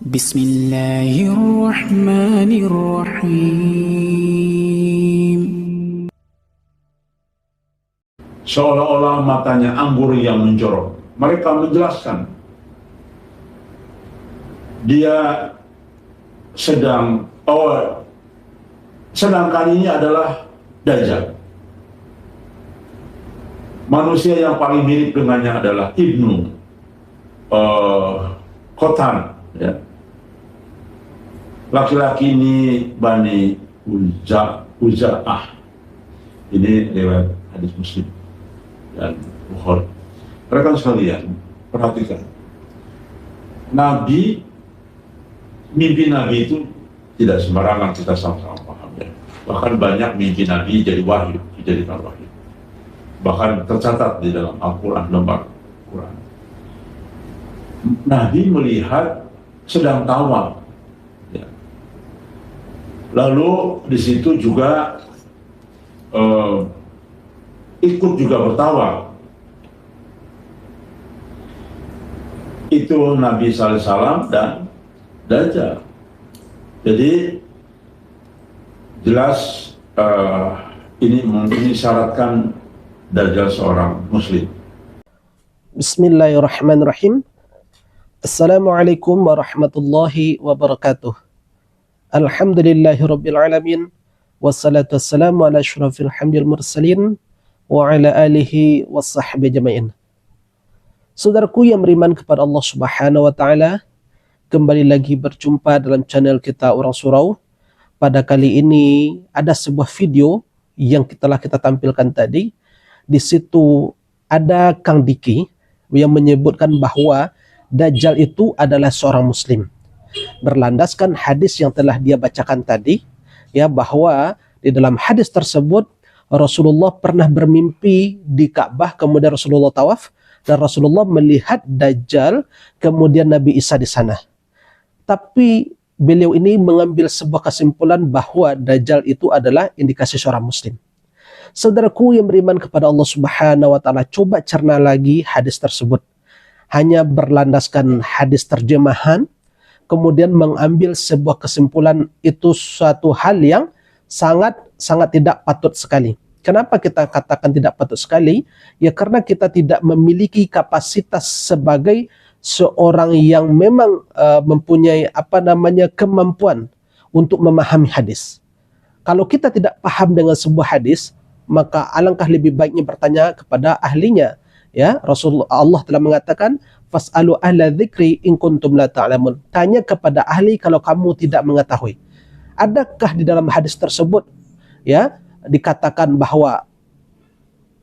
Bismillahirrahmanirrahim. Seolah-olah matanya anggur yang menjorok. Mereka menjelaskan dia sedangkan ini adalah Dajjal. Manusia yang paling mirip dengannya adalah Ibnu Khotan, ya. Laki-laki ini Bani Uza'ah. Ini lewat hadis Muslim dan Bukhari. Rekan sekalian, perhatikan. Mimpi Nabi itu tidak sembarangan, kita sama-sama paham, ya. Bahkan banyak mimpi Nabi jadi wahyu, dijadikan wahyu. Bahkan tercatat di dalam Al-Quran, lembar Quran. Nabi melihat sedang tawaf, ya. Lalu di situ juga ikut juga bertawaf. Itu Nabi SAW dan Dajjal. Jadi jelas ini mengisyaratkan Dajjal seorang muslim. Bismillahirrahmanirrahim. Assalamualaikum warahmatullahi wabarakatuh. Alhamdulillahirabbil alamin. Wassalatu wassalamu ala asyrafil hamdil mursalin wa ala alihi washabbihi ajmain. Saudaraku yang beriman kepada Allah Subhanahu wa taala, kembali lagi berjumpa dalam channel kita Orang Surau. Pada kali ini ada sebuah video yang telah kita tampilkan tadi. Di situ ada Kang Diki yang menyebutkan bahwa Dajjal itu adalah seorang muslim. Berlandaskan hadis yang telah dia bacakan tadi, ya, bahwa di dalam hadis tersebut Rasulullah pernah bermimpi di Ka'bah, kemudian Rasulullah tawaf dan Rasulullah melihat Dajjal, kemudian Nabi Isa di sana. Tapi beliau ini mengambil sebuah kesimpulan bahwa Dajjal itu adalah indikasi seorang muslim. Saudaraku yang beriman kepada Allah Subhanahu wa taala, coba cerna lagi hadis tersebut. Hanya berlandaskan hadis terjemahan, kemudian mengambil sebuah kesimpulan, itu suatu hal yang sangat tidak patut sekali. Kenapa kita katakan tidak patut sekali? Ya karena kita tidak memiliki kapasitas sebagai seorang yang memang mempunyai kemampuan untuk memahami hadis. Kalau kita tidak paham dengan sebuah hadis, maka alangkah lebih baiknya bertanya kepada ahlinya, ya. Allah telah mengatakan fas'alu ahla dzikri in kuntum la ta'lamun. Tanya kepada ahli kalau kamu tidak mengetahui. Adakah di dalam hadis tersebut, ya, dikatakan bahwa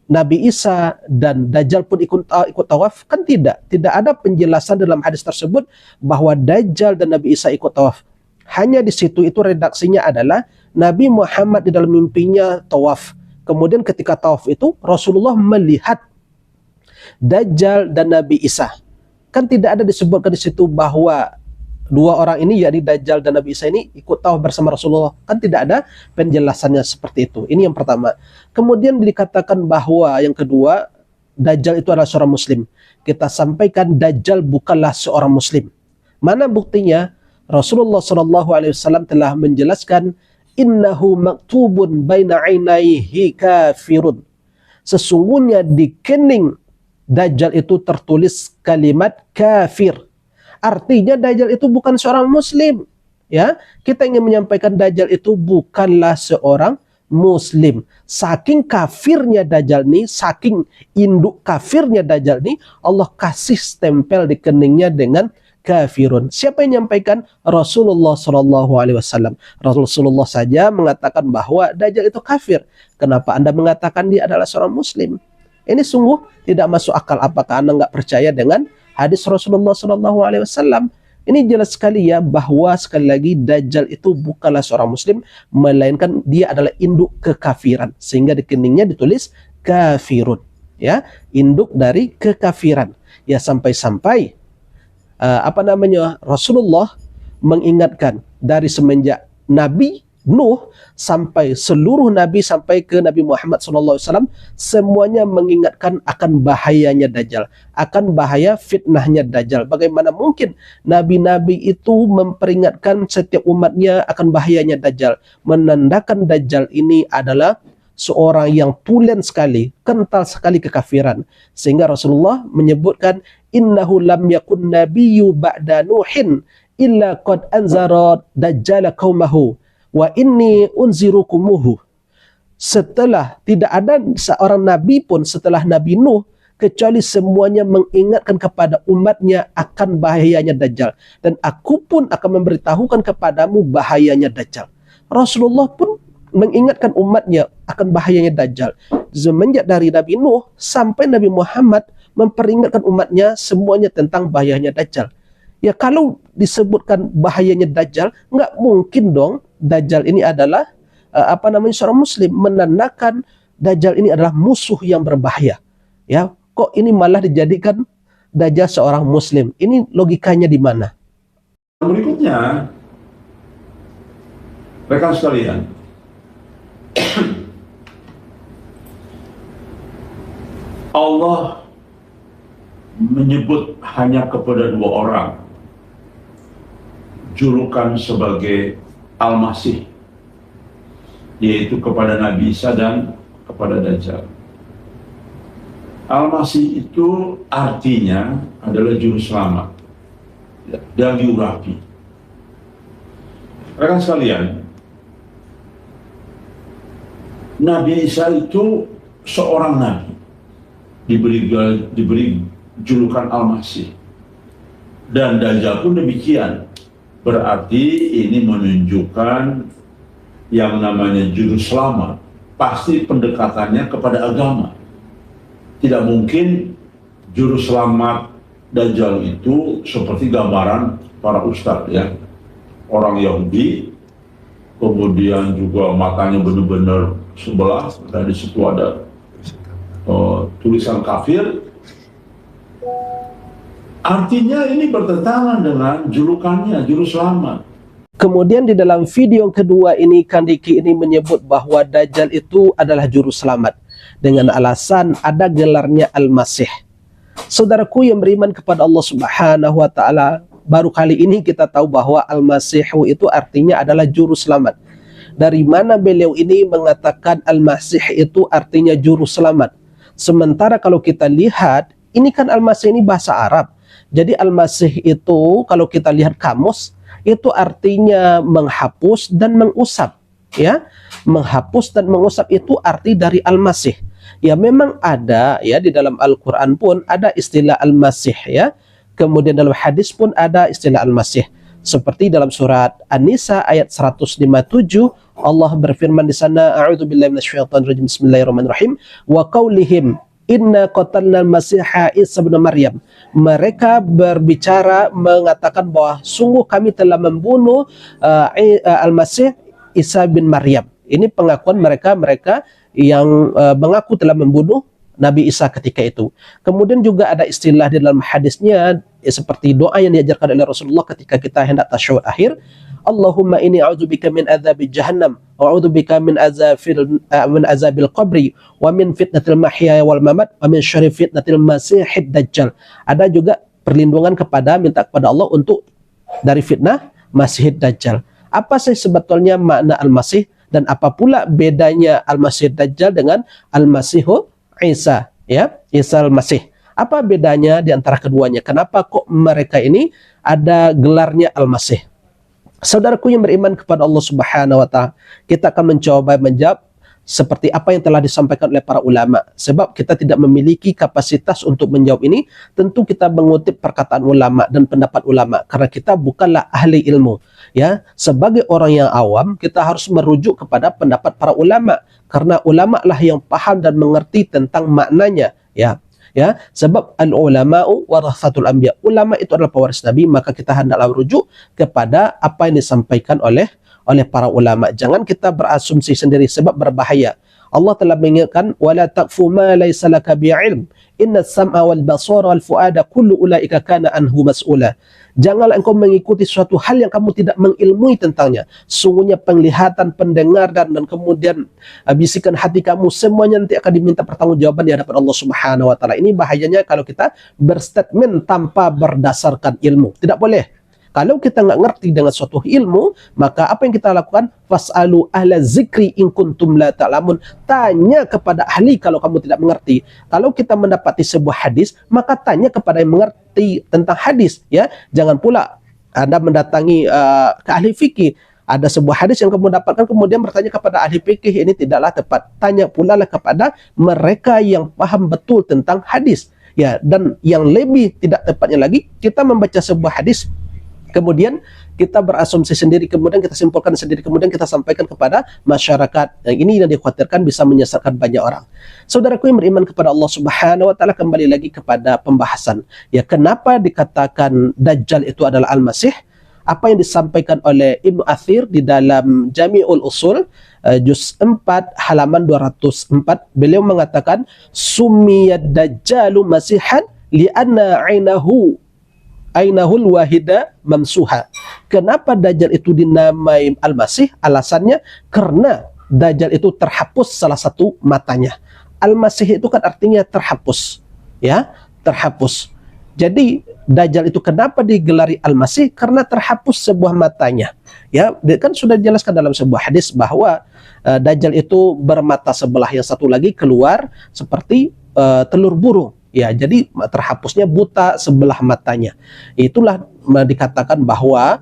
Nabi Isa dan Dajjal pun ikut tawaf? Kan tidak ada penjelasan dalam hadis tersebut bahwa Dajjal dan Nabi Isa ikut tawaf. Hanya di situ itu redaksinya adalah Nabi Muhammad di dalam mimpinya tawaf. Kemudian ketika tawaf itu Rasulullah melihat Dajjal dan Nabi Isa. Kan tidak ada disebutkan di situ bahwa dua orang ini, yakni Dajjal dan Nabi Isa ini, ikut tawaf bersama Rasulullah. Kan tidak ada penjelasannya seperti itu. Ini yang pertama. Kemudian dikatakan bahwa yang kedua, Dajjal itu adalah seorang muslim. Kita sampaikan Dajjal bukanlah seorang muslim. Mana buktinya? Rasulullah SAW telah menjelaskan, innahu maktubun baina ainaihi kafirun. Sesungguhnya di kening Dajjal itu tertulis kalimat kafir. Artinya Dajjal itu bukan seorang muslim, ya. Kita ingin menyampaikan Dajjal itu bukanlah seorang muslim. Saking kafirnya Dajjal nih, saking induk kafirnya Dajjal nih, Allah kasih stempel di keningnya dengan kafirun. Siapa yang menyampaikan? Rasulullah SAW. Rasulullah saja mengatakan bahwa Dajjal itu kafir. Kenapa Anda mengatakan dia adalah seorang muslim? Ini sungguh tidak masuk akal. Apakah Anda nggak percaya dengan hadis Rasulullah SAW? Ini jelas sekali, ya, bahwa sekali lagi Dajjal itu bukanlah seorang muslim, melainkan dia adalah induk kekafiran, sehingga di keningnya ditulis kafirun, ya, induk dari kekafiran. Ya sampai-sampai Rasulullah mengingatkan dari semenjak Nabi Nuh sampai seluruh nabi sampai ke Nabi Muhammad SAW, semuanya mengingatkan akan bahayanya Dajjal, akan bahaya fitnahnya Dajjal. Bagaimana mungkin nabi-nabi itu memperingatkan setiap umatnya akan bahayanya Dajjal, menandakan Dajjal ini adalah seorang yang tulen sekali, kental sekali kekafiran. Sehingga Rasulullah menyebutkan, innahu lam yakun nabiyyu ba'da Nuhin illa qad anzara dajjal qaumahu wa inni unzirukumuhu. Setelah tidak ada seorang nabi pun setelah Nabi Nuh kecuali semuanya mengingatkan kepada umatnya akan bahayanya Dajjal, dan aku pun akan memberitahukan kepadamu bahayanya Dajjal. Rasulullah pun mengingatkan umatnya akan bahayanya Dajjal. Semenjak dari Nabi Nuh sampai Nabi Muhammad memperingatkan umatnya semuanya tentang bahayanya Dajjal. Ya, kalau disebutkan bahayanya Dajjal, nggak mungkin dong Dajjal ini adalah seorang muslim, menandakan Dajjal ini adalah musuh yang berbahaya. Ya, kok ini malah dijadikan Dajjal seorang muslim? Ini logikanya di mana? Berikutnya, rekan sekalian, Allah menyebut hanya kepada dua orang julukan sebagai Al-Masih, yaitu kepada Nabi Isa dan kepada Dajjal. Al-Masih itu artinya adalah juru selamat dan diurapi. Rekan sekalian, Nabi Isa itu seorang nabi, diberi julukan Al-Masih, dan Dajjal pun demikian. Berarti ini menunjukkan yang namanya juru selamat pasti pendekatannya kepada agama. Tidak mungkin juru selamat Dajjal itu seperti gambaran para ustadz, ya, orang Yahudi, kemudian juga matanya benar-benar sebelah, dan di situ ada tulisan kafir. Artinya ini bertentangan dengan julukannya, juru selamat. Kemudian di dalam video yang kedua ini, Kandiki ini menyebut bahwa Dajjal itu adalah juru selamat dengan alasan ada gelarnya Al-Masih. Saudaraku yang beriman kepada Allah Subhanahu wa taala, baru kali ini kita tahu bahwa Al-Masihu itu artinya adalah juru selamat. Dari mana beliau ini mengatakan Al-Masih itu artinya juru selamat? Sementara kalau kita lihat, ini kan Al-Masih ini bahasa Arab. Jadi Al-Masih itu kalau kita lihat kamus, itu artinya menghapus dan mengusap, ya. Menghapus dan mengusap itu arti dari Al-Masih. Ya, memang ada, ya, di dalam Al-Qur'an pun ada istilah Al-Masih, ya. Kemudian dalam hadis pun ada istilah Al-Masih. Seperti dalam surat An-Nisa ayat 157, Allah berfirman di sana, a'udzubillahi minasyaitonirrajim, bismillahirrahmanirrahim, wa qaulihim inna qatalna al-masiha Isa bin Maryam. Mereka berbicara mengatakan bahwa sungguh kami telah membunuh Al-Masih Isa bin Maryam. Ini pengakuan mereka yang mengaku telah membunuh Nabi Isa ketika itu. Kemudian juga ada istilah di dalam hadisnya, ya, seperti doa yang diajarkan oleh Rasulullah ketika kita hendak tasyahud akhir, Allahumma inni a'udzubika min adzabi jahannam wa a'udzubika min azabil qabri wa min fitnatil mahya wal mamat wa min syarri fitnatil masihid dajjal. Ada juga perlindungan minta kepada Allah untuk dari fitnah Masihid Dajjal. Apa sih sebetulnya makna Al-Masih dan apa pula bedanya Al-Masih Dajjal dengan Al-Masihu Isa, ya, Isa Al-Masih? Apa bedanya di antara keduanya? Kenapa kok mereka ini ada gelarnya Al-Masih? Saudaraku yang beriman kepada Allah Subhanahu wa taala, kita akan mencoba menjawab seperti apa yang telah disampaikan oleh para ulama. Sebab kita tidak memiliki kapasitas untuk menjawab ini, tentu kita mengutip perkataan ulama dan pendapat ulama karena kita bukanlah ahli ilmu, ya. Sebagai orang yang awam, kita harus merujuk kepada pendapat para ulama karena ulama lah yang paham dan mengerti tentang maknanya, ya. Ya, sebab al-ulama'u warathatul anbiya. Ulama itu adalah pewaris Nabi, maka kita hendaklah merujuk kepada apa yang disampaikan oleh para ulama. Jangan kita berasumsi sendiri sebab berbahaya. Allah telah mengingatkan wala taqfu ma laysa laka bi'ilm inna as-sam'a wal basara wal fuada kullu ulaika kana anhu mas'ula. Janganlah engkau mengikuti suatu hal yang kamu tidak mengilmui tentangnya. Sungguhnya penglihatan, pendengaran dan kemudian bisikan hati kamu semuanya nanti akan diminta pertanggungjawaban di hadapan Allah Subhanahu wa taala. Ini bahayanya kalau kita berstatement tanpa berdasarkan ilmu. Tidak boleh. Kalau kita nggak ngerti dengan suatu ilmu, maka apa yang kita lakukan? Fas'alu ahla zikri in kuntum la ta'lamun. Tanya kepada ahli kalau kamu tidak mengerti. Kalau kita mendapati sebuah hadis, maka tanya kepada yang mengerti tentang hadis. Ya, jangan pula Anda mendatangi ke ahli fikih. Ada sebuah hadis yang kamu dapatkan, kemudian bertanya kepada ahli fikih, ini tidaklah tepat. Tanya pula lah kepada mereka yang paham betul tentang hadis. Ya, dan yang lebih tidak tepatnya lagi, kita membaca sebuah hadis, kemudian kita berasumsi sendiri, kemudian kita simpulkan sendiri, kemudian kita sampaikan kepada masyarakat. Yang ini yang dikhawatirkan bisa menyesatkan banyak orang. Saudaraku yang beriman kepada Allah Subhanahu wa taala, kembali lagi kepada pembahasan. Ya, kenapa dikatakan Dajjal itu adalah Al-Masih? Apa yang disampaikan oleh Ibnu Athir di dalam Jami'ul Usul juz 4 halaman 204, beliau mengatakan sumiyad dajjalu masihan li'anna ainahul wahida mamsuha. Kenapa Dajjal itu dinamai Al-Masih? Alasannya karena Dajjal itu terhapus salah satu matanya. Al-Masih itu kan artinya terhapus, ya, terhapus. Jadi Dajjal itu kenapa digelari Al-Masih? Karena terhapus sebuah matanya. Ya, kan sudah dijelaskan dalam sebuah hadis bahwa Dajjal itu bermata sebelah, yang satu lagi keluar seperti telur burung. Ya, jadi terhapusnya buta sebelah matanya. Itulah dikatakan bahwa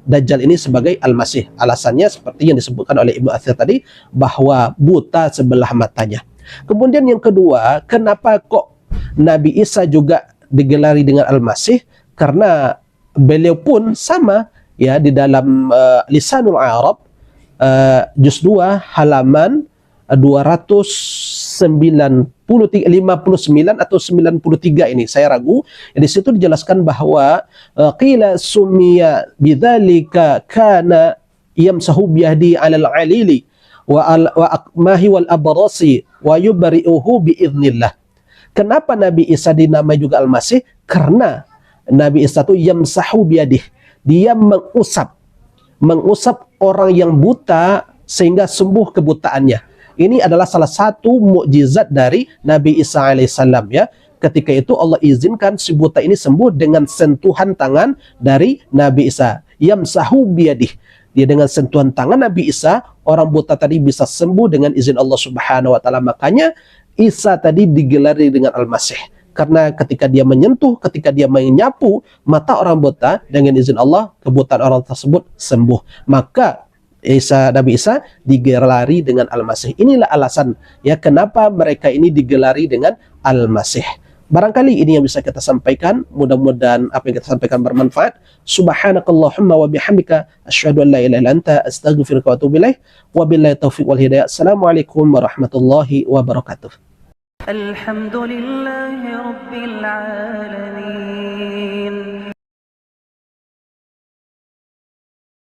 Dajjal ini sebagai Al-Masih. Alasannya seperti yang disebutkan oleh Ibnu Athir tadi, bahwa buta sebelah matanya. Kemudian yang kedua, kenapa kok Nabi Isa juga digelari dengan Al-Masih? Karena beliau pun sama, ya, di dalam Lisanul Arab juz 2 halaman 259 atau 93 ini, saya ragu. Di situ dijelaskan bahwa qila summiya bidzalika kana yamsahu biyadi 'alal 'alili wa akmahi wal abrasi wa yubri'uhu biiznillah. Kenapa Nabi Isa dinamai juga Al-Masih? Karena Nabi Isa itu yamsahu biyadih, dia mengusap orang yang buta sehingga sembuh kebutaannya. Ini adalah salah satu mukjizat dari Nabi Isa alaihissalam, ya. Ketika itu Allah izinkan si buta ini sembuh dengan sentuhan tangan dari Nabi Isa. Yamsahu biyadih. Dia dengan sentuhan tangan Nabi Isa, orang buta tadi bisa sembuh dengan izin Allah Subhanahu wa taala. Makanya Isa tadi digelari dengan Al-Masih. Karena ketika dia menyentuh, ketika dia menyapu mata orang buta, dengan izin Allah, kebutaan orang tersebut sembuh. Maka Nabi Isa digelari dengan Al-Masih. Inilah alasan, ya, kenapa mereka ini digelari dengan Al-Masih. Barangkali ini yang bisa kita sampaikan. Mudah-mudahan apa yang kita sampaikan bermanfaat. Subhanakallahumma wa bihamdika asyhadu an la ilaha illa anta astaghfiruka wa atubu ilaik. Wabillahi taufiq wal hidayah. Assalamualaikum warahmatullahi wabarakatuh. Alhamdulillahi rabbil alamin.